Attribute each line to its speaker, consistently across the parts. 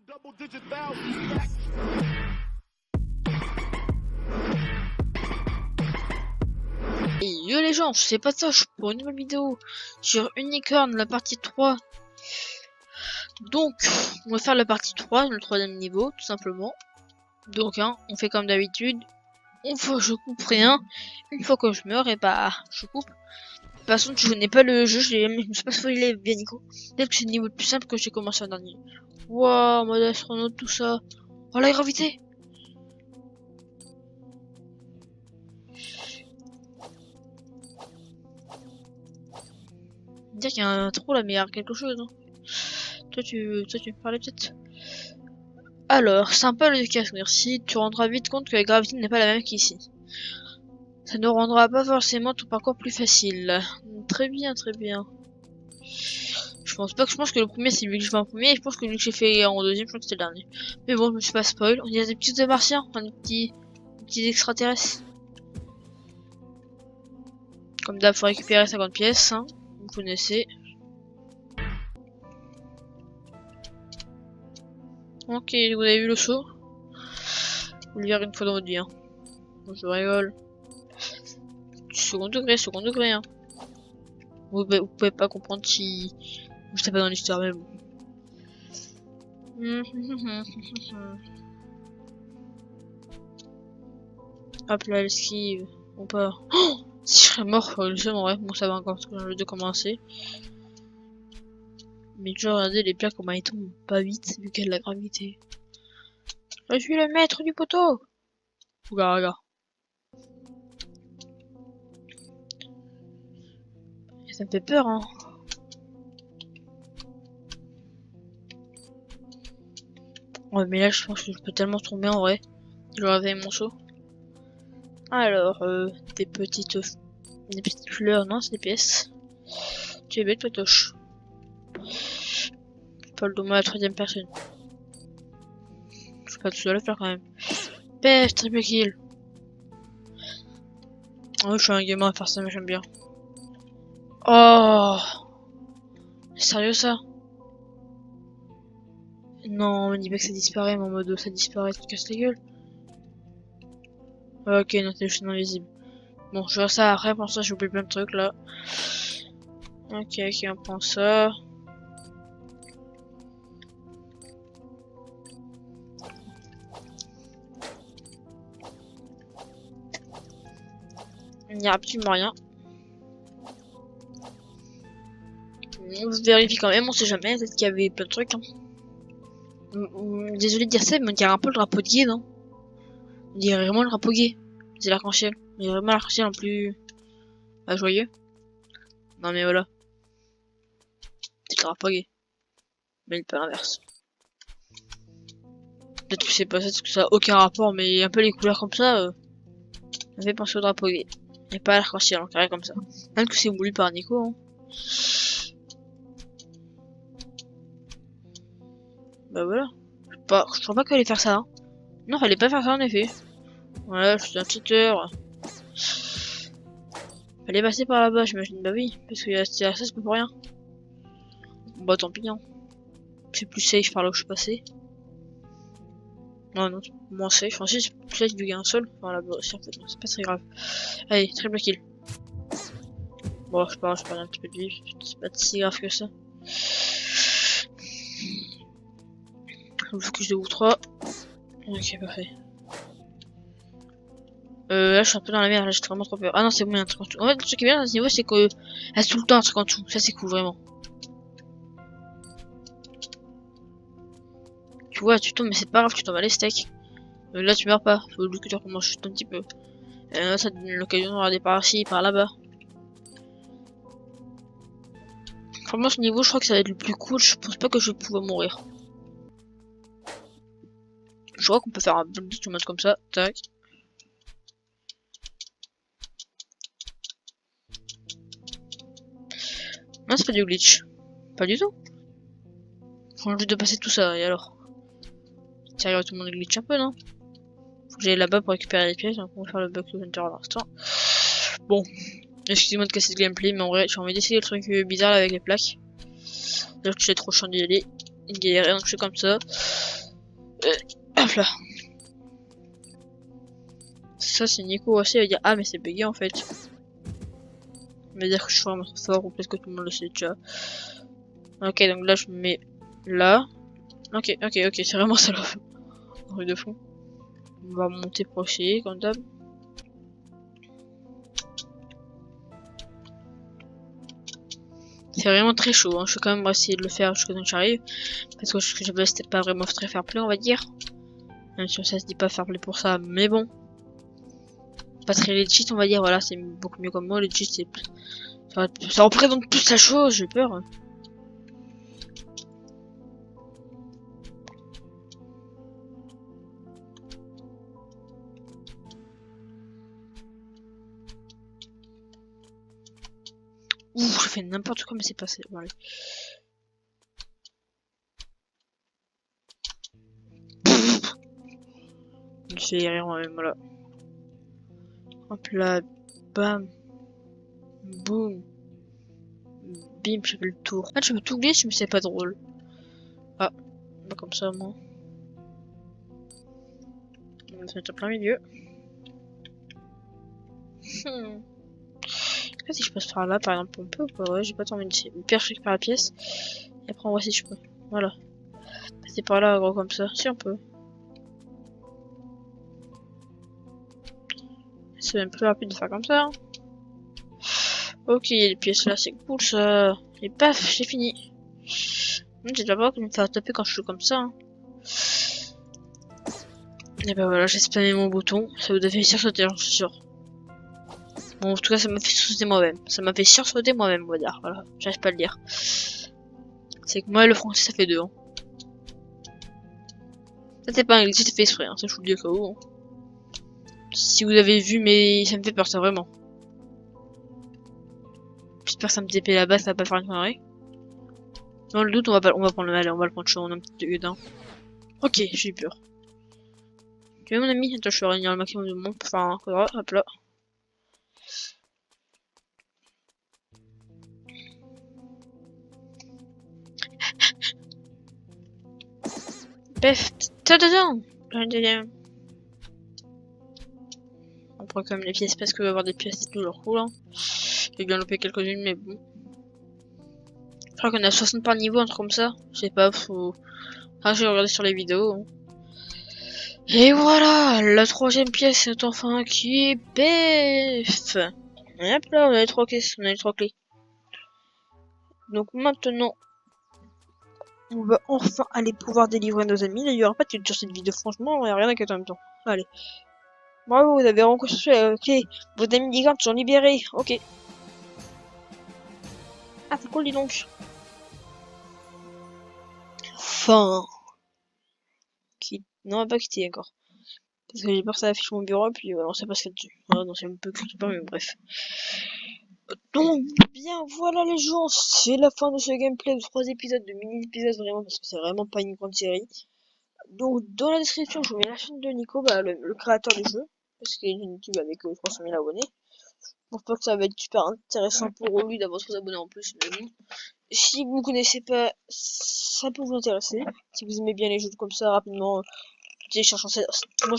Speaker 1: Et yo les gens, c'est Patoche pour une nouvelle vidéo sur Unicorn, la partie 3. Donc, on va faire la partie 3, le troisième niveau, tout simplement. Donc, on fait comme d'habitude. Une fois je coupe rien, une fois que je meurs, et bah, je coupe. De toute façon, je connais pas le jeu, je me suis pas spoilé bien Nico. Peut-être que c'est le niveau le plus simple que j'ai commencé en dernier. Waouh, mode astronaute, tout ça. Oh la gravité! Dire qu'il y a un trou là, mais il y a quelque chose, non? Toi tu me parlais peut-être. Alors, sympa le casque, merci. Tu rendras vite compte que la gravité n'est pas la même qu'ici. Ça ne rendra pas forcément ton parcours plus facile. Très bien, très bien. Je pense que le premier c'est lui que je fais en premier, et je pense que lui que j'ai fait en deuxième, je crois que c'était le dernier. Mais bon, je me suis pas spoil. Il y a des petits martiens, enfin des petits extraterrestres. Comme d'hab, faut récupérer 50 pièces, hein. Vous connaissez. Ok, vous avez vu le saut? Vous le verrez une fois dans votre vie, hein. Bon, je rigole. Second degré, hein. Vous pouvez pas comprendre si je sais pas dans l'histoire, mais bon. Hop là, l'esquive. On part. Oh, si je serais mort, le seul en vrai. Bon, ça va encore parce que j'ai de commencer. Mais toujours regardez les plaques comment ils tombent pas vite vu qu'il y a de la gravité. Je suis le maître du poteau. Regarde. Ça me fait peur, hein. Ouais, mais là, je pense que je peux tellement tomber en vrai. Je réveille mon saut. Alors, des petites fleurs, non, c'est des pièces. Tu es bête, Patoche. Pas le dommage à la troisième personne. Je suis pas tout seul à le faire quand même. Peste, triple kill. Oh, je suis un gamin à faire ça, mais j'aime bien. Oh, sérieux ça? Non, on me dit pas que ça disparaît, mais en mode ça disparaît, tu te casses la gueule. Ok, non, c'est juste invisible. Bon, je vois ça après, pour ça j'ai oublié plein de trucs là. Ok, on prend ça. Il n'y a absolument rien. On vérifie quand même, on sait jamais, peut-être qu'il y avait plein de trucs. Hein. Désolé de dire ça, mais on dirait un peu le drapeau de Guy, non? On dirait vraiment le drapeau gay. C'est l'arc-en-ciel. Mais vraiment l'arc-en-ciel en plus joyeux. Non mais voilà. C'est le drapeau gay. Mais il pas l'inverse. Peut-être que c'est pas ça, parce que ça a aucun rapport, mais un peu les couleurs comme ça, ça fait penser au drapeau gay. Et pas à l'arc-en-ciel en carré comme ça. Même que c'est voulu par Nico. Hein. Bah voilà. Je crois pas qu'elle allait faire ça. Hein. Non, fallait pas faire ça en effet. Voilà, je suis un cheater. Fallait passer par là-bas, j'imagine. Bah oui, parce que ça c'est pas pour rien. Bah tant pis. Hein. C'est plus safe par là où je suis passé. Non, c'est moins safe. Enfin, si, c'est plus safe vu qu'il y a un seul. Enfin, là-bas aussi, en fait, c'est pas très grave. Allez, triple kill. Bon, je perds un petit peu de vie. C'est pas si grave que ça. Je focus 2 ou 3. Ok, parfait. Là, je suis un peu dans la merde. Là, j'ai vraiment trop peur. Ah non, c'est bon, il y a un truc en dessous. En fait, ce qui est bien dans ce niveau, c'est que y a tout le temps un truc en dessous. Ça, c'est cool, vraiment. Tu vois, tu tombes, mais c'est pas grave, tu tombes à les steaks. Là, tu meurs pas. Faut que tu recommences juste un petit peu. Là, ça te donne l'occasion de regarder par ici, par là-bas. Franchement, ce niveau, je crois que ça va être le plus cool. Je pense pas que je vais pouvoir mourir. Je crois qu'on peut faire un petit mode comme ça. Tac. Non, c'est pas du glitch. Pas du tout. Faut juste de passer tout ça, et alors? Sérieux, tout le monde glitch un peu, non? Faut que j'aille là-bas pour récupérer les pièces, donc on va faire le bug to hunter à l'instant. Bon, excusez-moi de casser ce gameplay, mais en vrai, j'ai envie d'essayer le truc bizarre là avec les plaques. Là, je suis trop chiant d'y aller. galérer, donc je fais comme ça. Hop là. Ça, c'est Nico aussi, il va dire ah, mais c'est bugué en fait. Il va dire que je suis vraiment fort, ou peut-être que tout le monde le sait déjà. Ok, donc là, je me mets là. Ok, c'est vraiment ça le rue de fond. On va monter pour essayer, comme d'hab. C'est vraiment très chaud, hein. Je vais quand même essayer de le faire jusqu'à temps que j'arrive. Parce que ce que j'avais, c'était pas vraiment très fair play, on va dire. Même si ça se dit pas fair play pour ça, mais bon. Pas très legit, on va dire, voilà, c'est beaucoup mieux comme moi. Legit, c'est. Ça représente plus la chose, j'ai peur. Ouh, je fais n'importe quoi, mais c'est passé. Bon, allez. Je vais y rire moi-même, voilà. Hop là, bam, boum, bim, je fais le tour. Ah, je peux tout glitch, mais c'est pas drôle. Ah, pas comme ça, moi. On va se mettre en plein milieu. Si je passe par là, par exemple, on peut ou pas? Ouais, j'ai pas tant envie de. Pire, je récupère la pièce. Et après, on voit si je peux. Voilà. Passer par là, gros, comme ça. Si on peut. C'est même plus rapide de faire comme ça. Hein. Ok, les pièces là, c'est cool ça. Et paf, j'ai fini. J'ai déjà pas que me faire taper quand je suis comme ça. Hein. Et bah voilà, j'ai spammé mon bouton. Ça vous a fait sursauter, j'en suis sûr. Bon, en tout cas, ça m'a fait sursauter moi-même. Ça m'a fait sursauter moi-même, on va dire. Voilà, j'arrive pas à le dire. C'est que moi et le français, ça fait deux. Hein. Ça, c'est pas un glitch, c'était fait exprès. Hein. Ça, je vous le dis au cas où. Hein. Si vous avez vu, mais ça me fait peur, ça, vraiment. J'espère que ça me TP là-bas, ça va pas faire une connerie. Dans le doute, on va prendre le mal, on va le prendre chaud, on a un petit gueudin. Ok, j'ai eu peur. Tu vois mon ami? Attends, je vais réunir le maximum de monde pour faire un quadra, hop là. Pef, tadadam! On prend quand même les pièces parce que avoir des pièces c'est toujours cool. Hein. J'ai bien loupé quelques-unes, mais bon. Je crois qu'on a 60 par niveau, un truc comme ça. Je sais pas, faut. Ah, j'ai regardé sur les vidéos. Hein. Et voilà, la troisième pièce est enfin qui est pef. Et hop là, on a les trois caisses, on a les trois clés. Donc maintenant, on va enfin aller pouvoir délivrer nos amis. D'ailleurs, il n'y aura pas de sur cette vidéo, franchement, il n'y a rien à inquiéter en même temps. Allez. Bravo, vous avez rencontré la clé. Vos amis gigantes sont libérés. Ok. Ah, c'est cool, dis donc. Enfin. Non, on va pas quitter encore. Parce que j'ai peur que ça affiche mon bureau, puis on sait pas ce qu'il y a dessus. Ah, non, c'est un peu cru, pas, mais bref. Donc, bien, voilà les gens, c'est la fin de ce gameplay de 3 épisodes, de mini-épisodes vraiment, parce que c'est vraiment pas une grande série. Donc, dans la description, je vous mets la chaîne de Nico, bah, le créateur du jeu, parce qu'il est une YouTube avec 300 000 abonnés. Je pense pas que ça va être super intéressant pour lui d'avoir 3 abonnés en plus, mais bon. Si vous ne connaissez pas, ça peut vous intéresser. Si vous aimez bien les jeux comme ça, rapidement, téléchargez. Moi,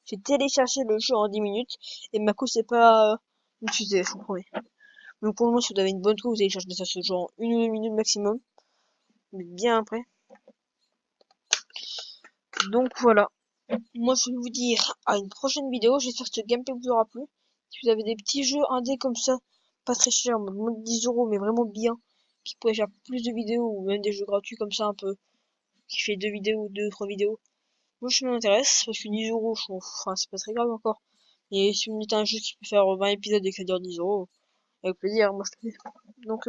Speaker 1: j'ai téléchargé le jeu en 10 minutes, et ma coup, c'est pas une fusée, je vous promets. Donc pour le moment, si vous avez une bonne trouve, vous allez chercher ça ce genre en 1 ou 2 minutes maximum. Mais bien après. Donc voilà. Moi je vais vous dire à une prochaine vidéo. J'espère que ce gameplay vous aura plu. Si vous avez des petits jeux indés comme ça, pas très cher, moins de 10 euros, mais vraiment bien, qui pourraient faire plus de vidéos, ou même des jeux gratuits comme ça un peu, qui fait 2 vidéos, 2-3 vidéos. Moi je m'intéresse, parce que 10 euros, enfin c'est pas très grave encore. Et si vous me mettez un jeu qui peut faire 20 épisodes et qui dure 10 euros, avec plaisir, moi je te fais. Donc,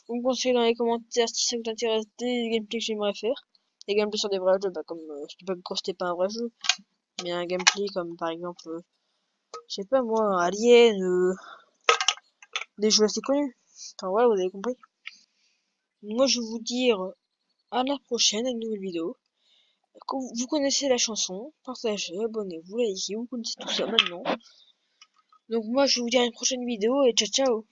Speaker 1: vous me conseillez dans les commentaires si ça vous intéresse des gameplays que j'aimerais faire. Des gameplays sur des vrais jeux, bah, comme, je dis pas que c'était pas un vrai jeu, mais un gameplay comme par exemple, je sais pas moi, Alien, des jeux assez connus. Enfin voilà, vous avez compris. Moi je vais vous dire à la prochaine, à une nouvelle vidéo. Vous connaissez la chanson, partagez, abonnez-vous, likez, vous connaissez tout ça maintenant. Donc moi je vais vous dire à une prochaine vidéo et ciao ciao.